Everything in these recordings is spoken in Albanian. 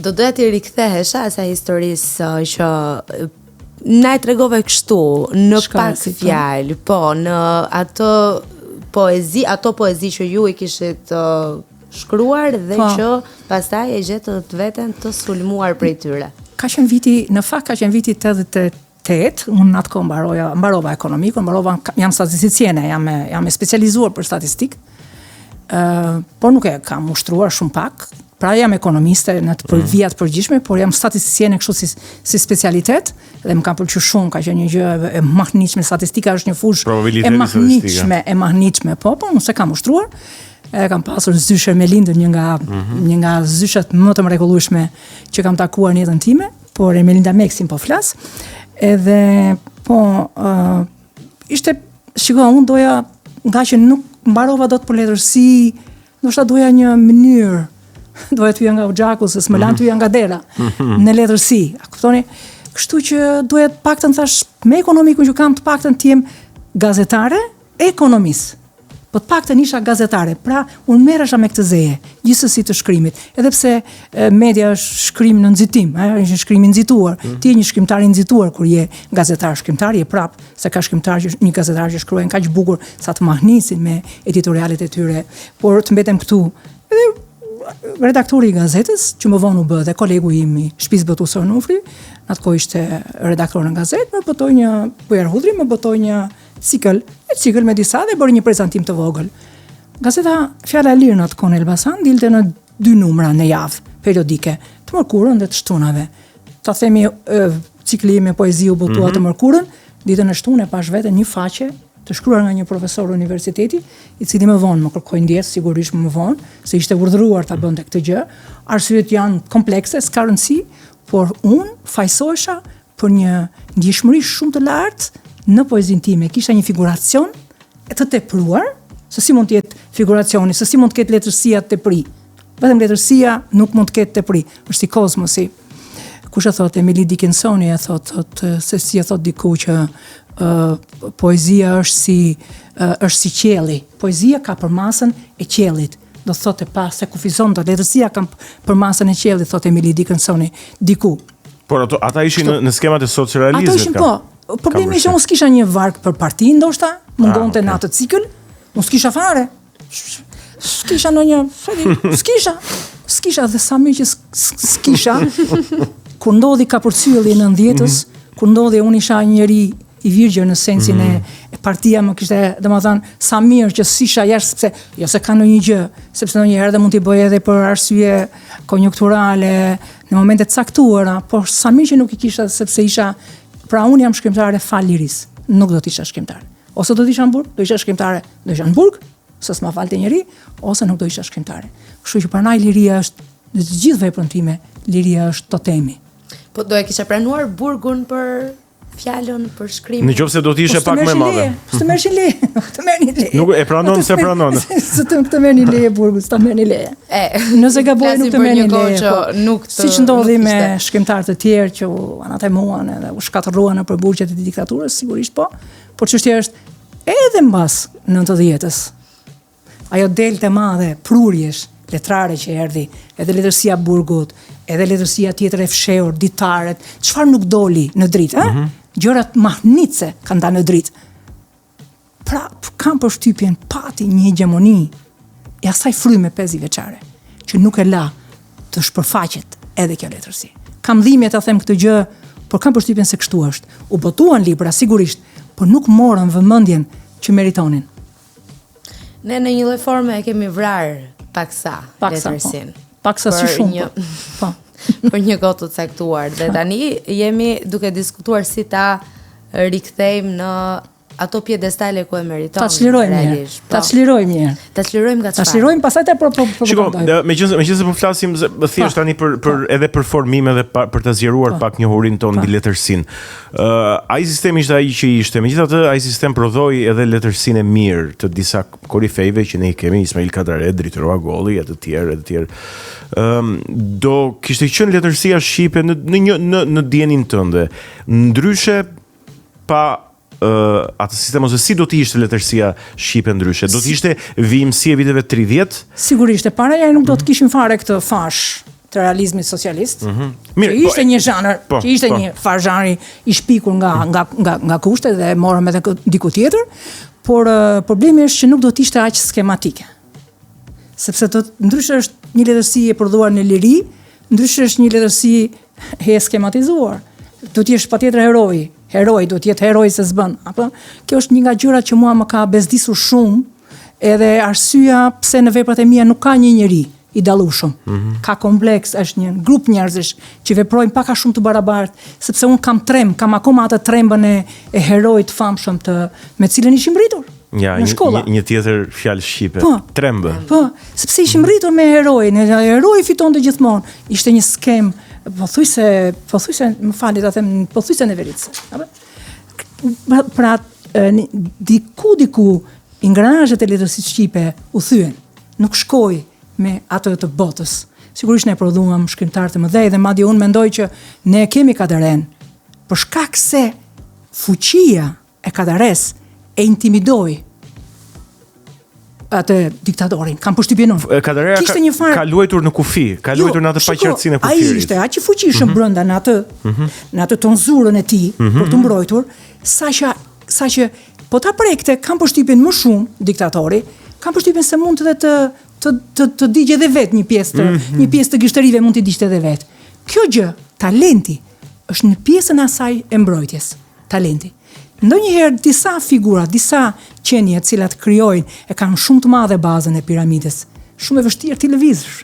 Do doja të rikthehesha asaj historisë që na e tregove kështu në pak fjalë, po në ato poezi që ju I kishit shkruar dhe që pastaj e gjetët veten të sulmuar prej tyre. Ka qenë viti 88, unë atë kohë mbarova ekonomikun, jam statisticiene, jam e specializuar për statistikë, por nuk e kam ushtruar shumë pak. Pra jam ekonomiste në të vijat përgjithshme, por jam statisticiene kështu si specialitet dhe më ka pëlqyer shumë, ka qenë një gjë e mahnitshme, statistika është një fushë e mahnitshme, po, unë se kam ushtruar. E kam pasur zyshe me lindën një nga zyshet më të mrekullueshme që kam takuar në jetën time, por Melinda Meksin po flas. Edhe ishte, unë doja, nga që nuk mbarova dot për letërsi, ndoshta doja një mënyrë, doja të hyja nga Xhaku, se s'më lan të hyja nga dera në letërsi. A kuptoni? Kështu që doja të paktën thash me ekonomikun që kam të paktën të jem gazetare, ekonomist. Po të paktën isha gazetare, pra unë merresha me këtë zeje, gjithsesi të shkrimit, edhe pse media është shkrim në nxitim, është shkrim I nxituar. Ti je një shkrimtar I nxituar kur je gazetar, shkrimtar je prap, se ka shkrimtar një gazetar që shkruajnë kaq bukur sa të mahnisin me editorialet e tyre, por të mbetem këtu. Edhe redaktori I gazetës, që më vonë u bë dhe kolegu im I shtëpisë Botusor Nufri, atë kohë ishte redaktor në gazetë, më botoi një Bujar Hudri, më botoi një cikël me disa dhe bërë një prezantim të vogël. Gazeta Fjala e Lirë në atë kohë në Elbasan dilte në 2 numra në javë, periodike, të mërkurën dhe të shtunave. Ta themi cikli me poezi u botua të mërkurën, ditën e shtunë e pash vetën një faqe të shkruar nga një profesor universiteti, I cili më vonë më kërkoi ndjes, sigurisht më vonë, se ishte urdhëruar ta bënte këtë gjë. Arsyet janë komplekse, s'ka rëndësi, por unë fajsohesha për një ndjeshmëri shumë të lartë në poezinë time. Kisha një figuracion të tepruar, se si mund të jetë figuracioni, se si mund të ketë letërsia të tepri. Vetëm letërsia nuk mund të ketë tepri, është si kozmosi. Kush e thot, Emily Dickinsoni e thot se si e thot diku që poezia është si qielli. Poezia ka përmasën e qiellit. Do thotë pas se kufizon të letërsia ka përmasën e qiellit, thot Emily Dickinsoni diku. Por ata ishin në skemat e socializmit. Ato ishin po. Problemi është që unë s'kisha një varg për parti, ndoshta, mungonte në atë cikël, unë s'kisha fare. S'kisha në një, s'kisha dhe sa mirë që s'kisha, kur ndodhi kapërcyelli në 90-s, kur ndodhi unë isha njëri I virgjër në sensin e partia më kishte, domethënë, sa mirë që s'isha jashtë, sepse jo se ka ndonjë gjë, sepse ndonjëherë dhe mund t'i bëj edhe për arsye konjunkturale, në momente të caktuara, por sa mirë që nuk I kisha, sepse isha. Pra unë jam shkrimtare fal liris, nuk do të isha shkrimtare. Ose do të isha në Burg, do isha shkrimtare, do isha në Burg, se s'ma falte njëri, ose nuk do isha shkrimtare. Kështu që pranaj liria është, në të gjithë veprën time, liria është totemi. Po do e kisha pranuar Burgun për fjalën, për shkrimin? Në qoftë se do të ishe pak më madhe. Të merrni leje, të merrni leje. Nuk e pranon se pranon. Të merrni leje Burgut, të merrni leje. Nëse gaboj nuk të merrni leje. Siç ndodhi me shkrimtarë të tjerë që u anatemuan edhe u shkatërruan nëpër burgjet e diktaturës, sigurisht po. Por çështja është edhe mbas 90-s. Ajo delte madhe, prurjesh, letrare që erdhi, edhe letërsia Burgut, edhe letërsia tjetër e fshehur, ditaret, çfarë nuk doli në dritë, gjërat mahnitse kanë dalë në dritë. Pra, kam përshtypjen pati një hegemoni e asaj fryme 5 vjeçare, që nuk e la të shpërfaqet edhe kjo letërsi. Kam dhimbje ta them këtë gjë, por kam përshtypjen se kështu është. U botuan libra sigurisht, por nuk morën vëmendjen që meritonin. Ne në një lloj forme e kemi vrarë paksa letërsin. Paksa si shumë. Po. Për një kohë të caktuar dhe tani jemi duke diskutuar si ta rikthejmë në ato piedestale ku e meriton. Ta çlirojmë mirë. Ta çlirojmë nga çfarë? Ta çlirojmë pastaj të propagandojmë. Shiko, meqense po flasim thjesht tani për edhe për formime dhe për ta zgjeruar pak njohurinë tonë mbi letërsinë. Ai sistemi ishte ai që ishte. Megjithatë, ai sistem prodhoi edhe letërsinë e mirë të disa korifejve që ne I kemi, Ismail Kadare, Dritor Agolli e të tjerë. Do kishte qenë letërsia shqipe në dienin tënde. Ndryshe pa atë sistem ose si do të ishte letërsia shqipe ndryshe? Do të ishte vimësi e viteve 30? Sigurisht, e paraja nuk do të kishim fare këtë fash të realizmit socialist, Mirë, që ishte një zhanër, që ishte po. një farë zhanri i shpikur nga kushtet dhe morëm edhe diku tjetër, por problemi është që nuk do të ishte aq skematike. Sepse ndryshe është një letërsi e prodhuar në liri, ndryshe është një letërsi e skematizuar. Do të jesh patjetër heroi, do të jetë heroi se s'bën. Apo kjo është një nga gjërat që mua më ka bezdisur shumë, edhe arsyeja pse në veprat e mia nuk ka një njeri i dallueshëm. Ka kompleks, është një grup njerëzish që veprojnë pak a shumë të barabartë, sepse un kam akoma atë trembën e heroit famshëm me cilën ishim rritur. Ja, në shkolla. Një tjetër fjalë shqipe. Trembë. Po, sepse ishim rritur me heroin, heroi fitonte gjithmonë. Ishte një skem, pothuajse, më falni ta them, pothuajse në veritse. Pra, diku ingranazhet e letërsisë shqipe u thyen. Nuk shkoi me atë të botës. Sigurisht ne prodhuam shkrimtarë të mëdhej dhe madje unë mendoj që ne kemi kadaren, për shkak se fuqia e kadares e intimidoi atë diktatorin. Kam përshtypjen unë. Kadareja ka luajtur në kufi, ka luajtur në atë paqartësinë e kufirit. Ai ishte aq i fuqishëm brenda në atë tonzurën e tij për të mbrojtur, saqë po ta prekte, kam përshtypjen më shumë diktatori, kam përshtypjen se mund të digje edhe vet një pjesë të gishterive mund t'i digjte edhe vet. Kjo gjë, talenti, është në pjesën e asaj e mbrojtjes. Talenti. Ndonjëherë disa figura, disa qenie të cilat krijojnë e kanë shumë të madhe bazën e piramides. Shumë e vështirë ti lëvizësh.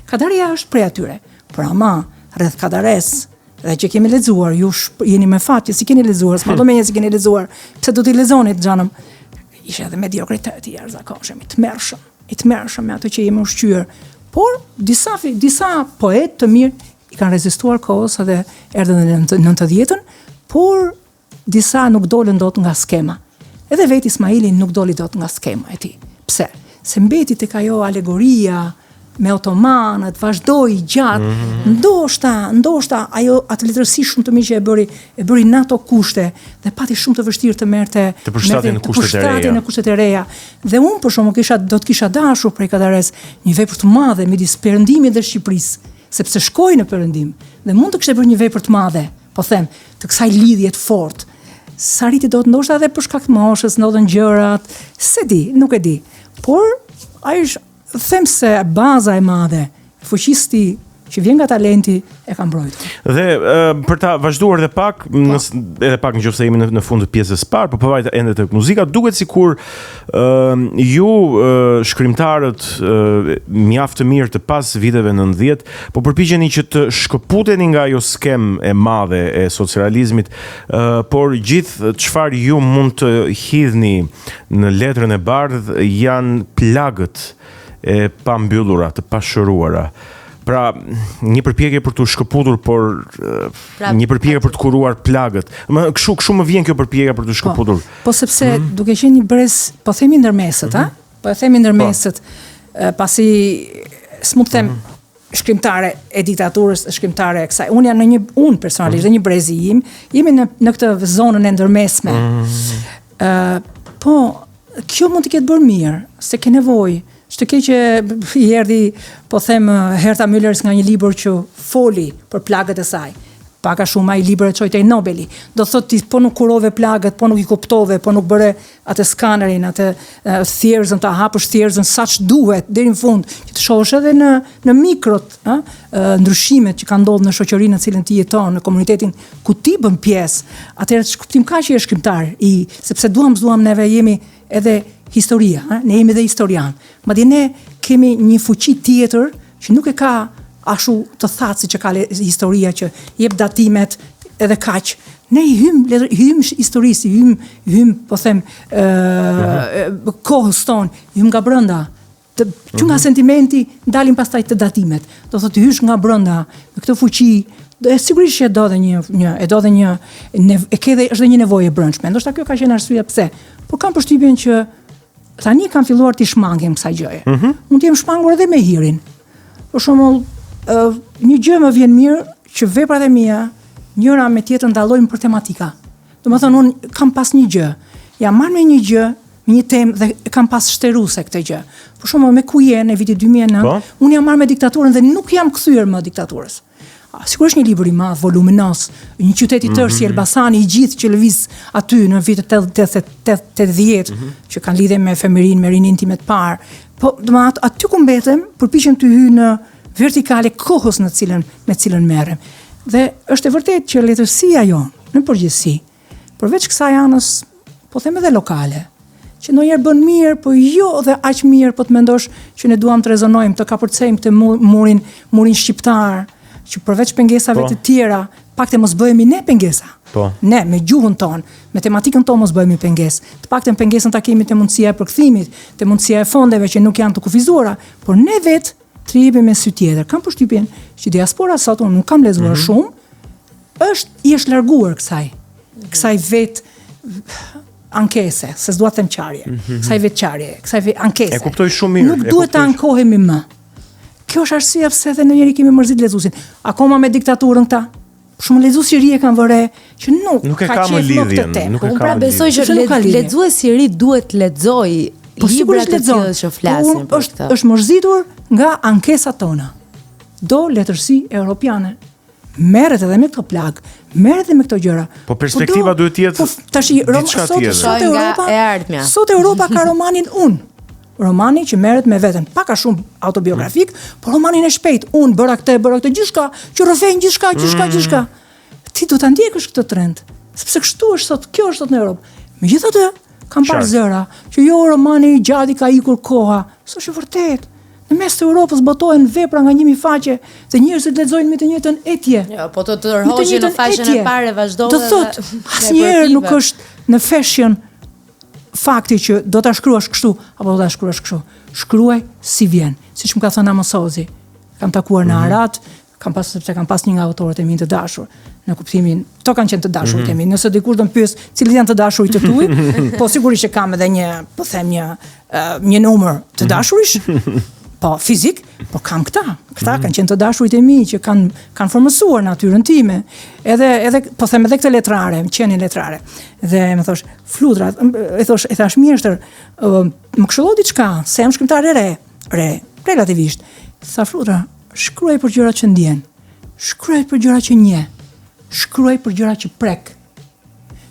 Kadareja është prej atyre. Por ama rreth kadares, dhe që kemi lexuar, ju jeni me fat që si keni lexuar, s'ma do menje si keni lexuar, pse do t'i lexonit xhanëm. Ishte edhe mediokritet i jashtëzakonshëm, i tmerrshëm me ato që jemi ushqyer. Por disa poetë të mirë i kanë rezistuar kohës edhe erdhën në 90-ën, por disa nuk dolën dot nga skema. Edhe vetë Ismaili nuk doli dot nga skema e tij. Pse? Se mbeti tek ajo alegoria me otomanët, vazhdoi gjatë. Ndoshta ajo atë letërsi shumë të mirë që e bëri në ato kushte dhe pati shumë të vështirë të merrte të përshtaten në kushtet e reja. Dhe unë për shkakun do të kisha dashur prej Kadares një vepër të madhe midis Perëndimit dhe Shqipërisë, sepse shkoi në Perëndim dhe mund të kishte bërë një vepër të madhe, po them, të kësaj lidhje të fortë. Sa rriti do të ndoshta edhe për shkak të moshës, ndodhen gjërat, nuk e di. Por ai është them se baza e madhe, fuqisë që vjen nga talenti e ka mbrojtur. Dhe për ta vazhduar edhe pak nëse jemi në fund të pjesës së parë, por po vajta ende tek muzika, duket sikur ju shkrimtarët mjaft të mirë të pas viteve 90, po përpiqeni që të shkëputeni nga ajo skem e madhe e socializmit, por gjithë çfarë ju mund të hidhni në letrën e bardhë janë plagët e pambyllura, të pashëruara. Pra, një përpjekje për të shkëputur, por një përpjekje për të kuruar plagët. Kështu më vjen kjo përpjekje për të shkëputur. Po sepse duke qenë një brez, po themi ndërmesët, Po e themi ndërmesët, pasi s'mund të them shkrimtare e diktaturës, shkrimtare e kësaj. Unë personalisht dhe një brezi jemi në këtë zonën e ndërmesme. Po, kjo mund të ketë bërë mirë, se ke nevojë. Shtë ke që i erdhi, po them, Herta Müllers nga një libër që foli për plagët e saj. Paka shumë ai libër e çoi te Nobeli. Do thotë ti po nuk kurove plagët, po nuk i kuptove, po nuk bëre atë skanerin, atë thjerëzën, ta hapësh thjerëzën saç duhet deri në fund, që të shohësh edhe në mikrot, ndryshimet që kanë ndodhur në shoqërinë në cilën ti jeton, në komunitetin ku ti bën pjesë. Atëherë kuptim ka që je shkrimtar, sepse duam neve jemi edhe historia, ne jemi dhe historian. Madje ne kemi një fuqi tjetër që nuk e ka ashtu të thatë si që ka historia që jep datimet edhe kaq. Ne i hym historisë, hym po them kohës tonë, hym nga brenda. Që nga sentimenti dalin pastaj të datimet. Do thotë hysh nga brenda me këtë fuqi. Sigurisht që është dhe një nevojë e brendshme. Ndoshta kjo ka qenë arsyeja pse. Por kam përshtypjen që tani kam filluar të shmangem kësaj gjëje. Mund të jem shmangur edhe me hirin. Për shembull, një gjë më vjen mirë që veprat e mia njëra me tjetrën dallojnë për tematika. Domethënë unë kam pas një gjë. Ja marr me një gjë me një temë dhe kam pas shteruese këtë gjë. Për shembull me Kujen në vitin 2009, unë jam marrë me diktaturën dhe nuk jam kthyer më diktaturës. Sigurisht një libër i madh, voluminos, një qytet i tërë si Elbasani, i gjithë që lëviz aty në vitet 80, që kanë lidhje me efemerin, me rinin time të parë. Po, domethënë aty ku mbetem, përpiqem të hyj në vertikale kohës me cilën merrem. Dhe është e vërtetë që letërsia jonë në përgjithësi, përveç kësaj anës, po them edhe lokale, që ndonjëherë bën mirë, po jo dhe aq mirë, po të mendosh që ne duam të rezonojmë, të kapërcejmë këtë murin shqiptar, që përveç pengesave të tjera, pakte mos bëhemi ne pengesa. Ne, me gjuhën tonë, me tematikën tonë mos bëhemi pengesë. Të pakten pengesën ta kemi te mundësia e përkthimit, te mundësia e fondeve që nuk janë të kufizuara, por ne vetë të jepim me sy tjetër. Kam përshtypjen që diaspora sot, unë nuk kam lexuar shumë, është larguar kësaj vetë ankese, se s'dua të them qarje, kësaj vetë qarje, kësaj vetë ankese. E kuptoj shumë mirë. Nuk duhet të ankohemi më. Kjo është arsyeja pse edhe ndonjëherë kemi mërzit lexuesin. Akoma me diktaturën këta. Shumë lexuesi i ri e kanë vëre që nuk e ka më lidhjen. Unë pra besoj që lexuesi i ri duhet të lexojë libra të tillë që flasin për këtë. Është mërzitur nga ankesat tona. Do letërsi europiane. Merret edhe me këtë plag, merret edhe me këto gjëra. Po perspektiva duhet të jetë tash sot Europa ka romanin unë. Romani që merret me veten, pak a shumë autobiografik, por romanin e shpejt. Unë bëra këtë gjithçka, që rrëfejnë gjithçka. Ti do ta ndjekësh këtë trend, sepse kështu është sot, kjo është sot në Europë. Megjithatë, kam parë zëra që jo romani i gjatë ka ikur koha, s'është vërtet. Në mes të Europës botohen vepra nga 1000 faqe dhe njerëzit lexojnë me të njëjtën etje. Jo, po të tërhoqin në faqen e parë vazhdon. Do thotë, asnjëherë nuk është në fashion fakti që do ta shkruash kështu apo do ta shkruash kështu. Shkruaj si vjen, siç më ka thënë Amosozi. Kam takuar në Arat, kam pas një nga autorët e mi të dashur, në kuptimin, to kanë qenë të dashurit e mi. Nëse dikush do më pyes cilët janë të dashurit të tuaj, po sigurisht që kam edhe një numër të dashurish. Po fizik, po kam këta kanë qenë të dashurit e mi që kanë formësuar natyrën time. Edhe po them edhe këtë letrare, më qenin letrare. Dhe më thosh, Fludra, e thash mjeshtër, më këshillo diçka, se jam shkrimtare re, relativisht. Tha Fludra, shkruaj për gjërat që ndjen, shkruaj për gjërat që nje, shkruaj për gjërat që prek.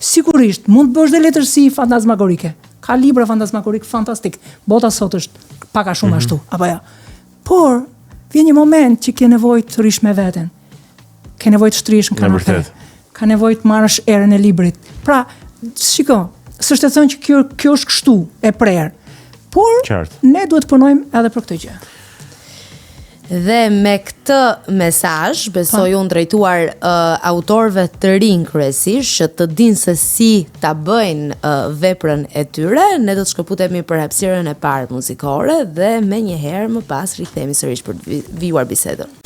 Sigurisht, mund të bësh dhe letërsi fantasmagorike. Ka libra fantasmagorik fantastik. Bota sot është pak a shumë ashtu, apo ja. Por, vjen një moment që ke nevojë të rish me veten. Ke nevojë të shtrihesh në kanape. Ka nevojë të marrësh erën e librit. Pra, shiko, s'është të thënë që kjo është kështu, e prerë. Por, ne duhet të punojmë edhe për këtë gjë. Dhe me këtë mesazh besoj unë drejtuar autorëve të rinj kryesisht që të dinë se si ta bëjnë veprën e tyre, ne do të shkëputemi për hapësirën e parë muzikore dhe menjëherë më pas rikthehemi sërish për të vijuar bisedën.